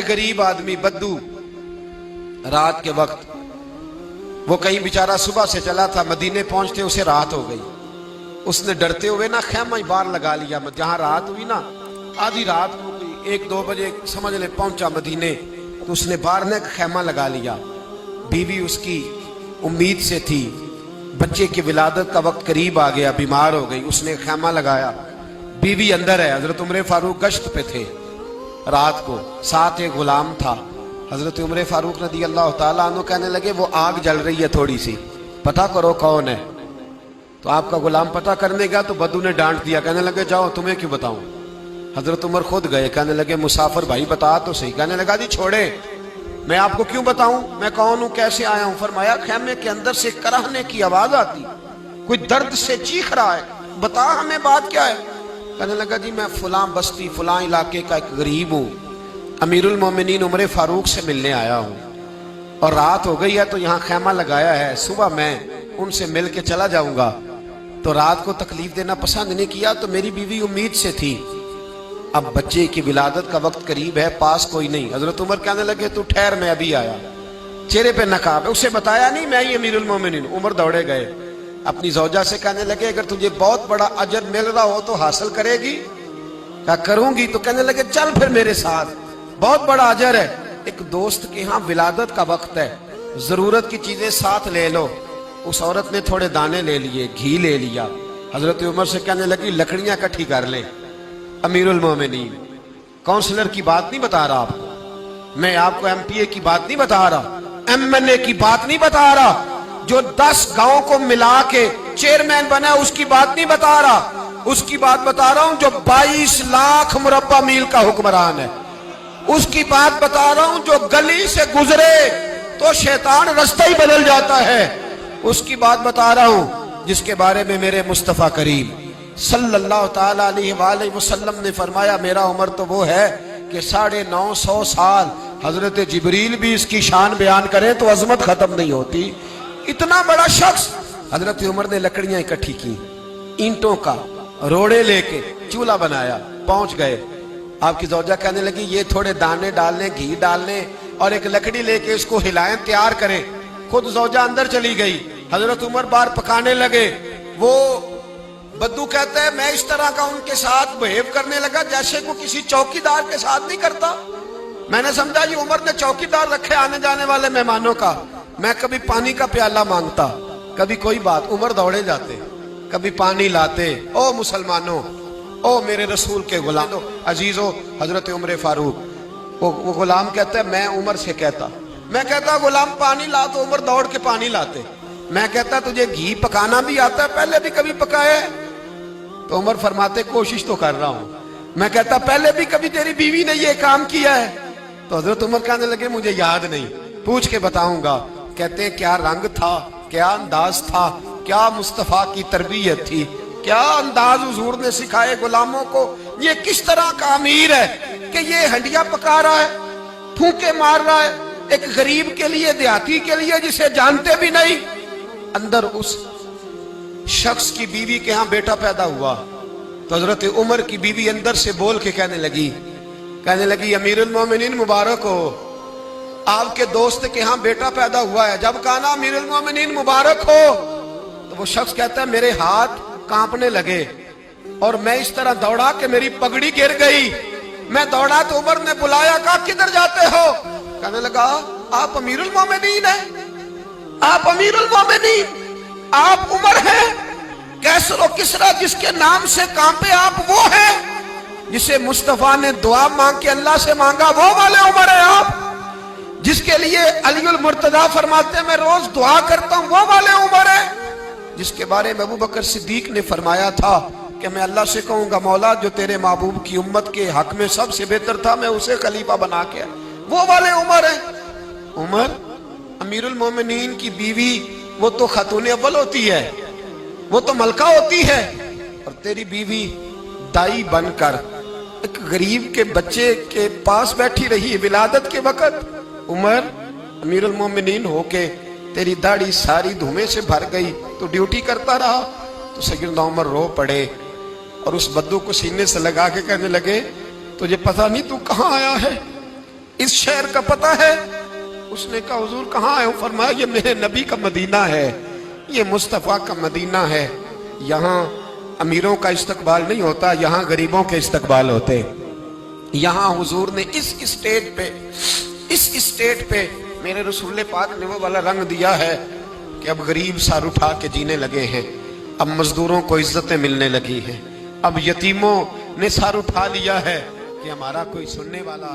एक गरीब आदमी बद्दू, रात के वक्त वो कहीं बेचारा सुबह से चला था, मदीने पहुंचते उसे रात हो गई। उसने डरते हुए ना खैमा ही बाहर लगा लिया। जहां रात हुई ना, आधी रात को 1-2 बजे समझ ले पहुंचा मदीने, तो उसने बाहर ने खैमा लगा लिया। बीवी उसकी उम्मीद से थी, बच्चे की विलादत का वक्त करीब आ गया, बीमार हो गई, उसने खैमा लगाया। बीवी अंदर है, हजरत उमर फारूक गश्त पे थे रात को, साथ एक गुलाम था। हजरत उमर फारूक रज़ी अल्लाह ताला अन्हु कहने लगे वो आग जल रही है थोड़ी सी, पता करो कौन है। तो आपका गुलाम पता करने गया तो बद्दू ने डांट दिया, कहने लगे जाओ तुम्हें क्यों बताऊं। हजरत उमर खुद गए, कहने लगे मुसाफिर भाई बता तो सही। कहने लगा जी छोड़े, मैं आपको क्यों बताऊं, मैं कौन हूं, कैसे आया हूं। फरमाया खैमे के अंदर से कराहने की आवाज आती, कोई दर्द से चीख रहा है, बता हमें बात क्या है। कहने लगा जी मैं फलां बस्ती फलां इलाके का एक गरीब हूं, अमीरुल मोमिनीन उमर फारूक से मिलने आया हूं, और रात हो गई है तो यहाँ खैमा लगाया है, सुबह मैं उनसे मिल के चला जाऊंगा। तो रात को तकलीफ देना पसंद नहीं किया, तो मेरी बीवी उम्मीद से थी, अब बच्चे की विलादत का वक्त करीब है, पास कोई नहीं। हजरत उमर कहने लगे तू ठहर, मैं अभी आया। चेहरे पे नकाब है, उसे बताया नहीं मैं ही अमीरुल मोमिनीन। उमर दौड़े गए, अपनी जौजा से कहने लगे अगर तुझे बहुत बड़ा अजर मिल रहा हो तो हासिल करेगी। क्या करूंगी। तो कहने लगे चल फिर मेरे साथ, बहुत बड़ा अजर है। एक दोस्त के यहाँ विलादत का वक्त है, जरूरत की चीजें साथ ले लो। उस औरत ने थोड़े दाने ले लिए, घी ले लिया। हजरत उमर से कहने लगी लकड़ियां इकट्ठी कर ले। अमीरुल मोमिनीन, काउंसलर की बात नहीं बता रहा आपको, मैं आपको एमपीए की बात नहीं बता रहा, एमएनए की बात नहीं बता रहा, जो 10 गांव को मिला के चेयरमैन बना उसकी बात नहीं बता रहा, उसकी बात बता रहा हूं जो 22 लाख मुरब्बा मील का हुक्मरान है। उसकी बात बता रहा हूं जो गली से गुजरे तो शैतान रास्ता ही बदल जाता है। उसकी बात बता रहा हूं जिसके बारे में मेरे मुस्तफा करीम सल्लल्लाहु ताला अलैहि वसल्लम ने फरमाया मेरा उम्र तो वो है कि 950 साल हजरत जिब्रील भी इसकी शान बयान करें तो अजमत खत्म नहीं होती। इतना बड़ा शख्स। हजरत उमर ने लकड़ियां इकट्ठी की, ईंटों का रोड़े लेके चूल्हा बनाया, पहुंच गए। आपकी जौजा कहने लगी ये थोड़े दाने डालने, घी डालने और एक लकड़ी लेके इसको हिलाएं, तैयार करें। खुद जौजा अंदर चली गई, हजरत उमर बाहर पकाने लगे। वो बद्दू कहता है मैं इस तरह का उनके साथ बिहेव करने लगा जैसे को किसी चौकीदार के साथ नहीं करता। मैंने समझा ये उमर ने चौकीदार रखे आने जाने वाले मेहमानों का। मैं कभी पानी का प्याला मांगता, कभी कोई बात, उमर दौड़े जाते, कभी पानी लाते। ओ मुसलमानों, ओ मेरे रसूल के गुलाम अजीजो, हजरत उमर फारूक। वो गुलाम कहता है मैं उमर से कहता, मैं कहता गुलाम पानी ला, तो उमर दौड़ के पानी लाते। मैं कहता तुझे घी पकाना भी आता है, पहले भी कभी पकाया है? तो उमर फरमाते कोशिश तो कर रहा हूं। मैं कहता पहले भी कभी तेरी बीवी ने ये काम किया है? तो हजरत उमर कहने लगे मुझे याद नहीं, पूछ के बताऊंगा। कहते हैं क्या रंग था, क्या अंदाज था, क्या मुस्तफा की तरबियत थी, क्या अंदाज हुजूर ने सिखाए गुलामों को। ये किस तरह का अमीर है कि ये हंडिया पका रहा है, फूंके मार रहा है एक गरीब के लिए, देहाती के लिए जिसे जानते भी नहीं। अंदर उस शख्स की बीवी के यहाँ बेटा पैदा हुआ तो हजरत उमर की बीवी अंदर से बोल के कहने लगी अमीरुल मोमिनीन मुबारक हो, आपके दोस्त के यहाँ बेटा पैदा हुआ है। जब कहा ना अमीरुल मोमिनीन मुबारक हो, तो वो शख्स कहता है मेरे हाथ कांपने लगे और मैं इस तरह दौड़ा कि मेरी पगड़ी गिर गई। मैं दौड़ा तो उमर ने बुलाया, कहा किधर जाते हो? कहने लगा आप अमीरुल मोमिनीन हैं, आप अमीरुल मोमिनीन, आप उमर हैं। कैसर और किसरा जिसके नाम से कांपे आप वो हैं जिसे मुस्तफा ने दुआ मांग के अल्लाह से मांगा, वो वाले उमर है आप। जिसके लिए अलीउल मुर्तजा फरमाते हैं मैं रोज दुआ करता हूं, वो वाले उमर है। जिसके बारे में अबू बकर सिद्दीक ने फरमाया था कि मैं अल्लाह से कहूंगा मौला जो तेरे महबूब की उम्मत के हक में सबसे बेहतर था मैं उसे खलीफा बना के, वो वाले उमर है। उमर अमीरुल मोमिनीन की बीवी वो तो खातून अव्वल होती है, वो तो मलका होती है, और तेरी बीवी दाई बनकर एक गरीब के बच्चे के पास बैठी रही विलादत के वक्त। उमर अमीरुल मोमिनीन होके तेरी दाढ़ी सारी धुएं से भर गई, तो ड्यूटी करता रहा। तो सैयदना उमर रो पड़े और उस बद्दू को सीने से लगा के कहने लगे तुझे पता नहीं तू कहाँ आया है? اس شہر کا پتہ ہے؟ اس نے کہا حضور کہاں ہے؟ فرمایا یہ میرے نبی کا مدینہ ہے، یہ مصطفیٰ کا مدینہ ہے، یہاں امیروں کا استقبال نہیں ہوتا، یہاں غریبوں کے استقبال ہوتے۔ یہاں حضور نے اس اسٹیٹ پہ میرے رسول پاک نے وہ والا رنگ دیا ہے کہ اب غریب سر اٹھا کے جینے لگے ہیں، اب مزدوروں کو عزتیں ملنے لگی ہیں، اب یتیموں نے سر اٹھا لیا ہے کہ ہمارا کوئی سننے والا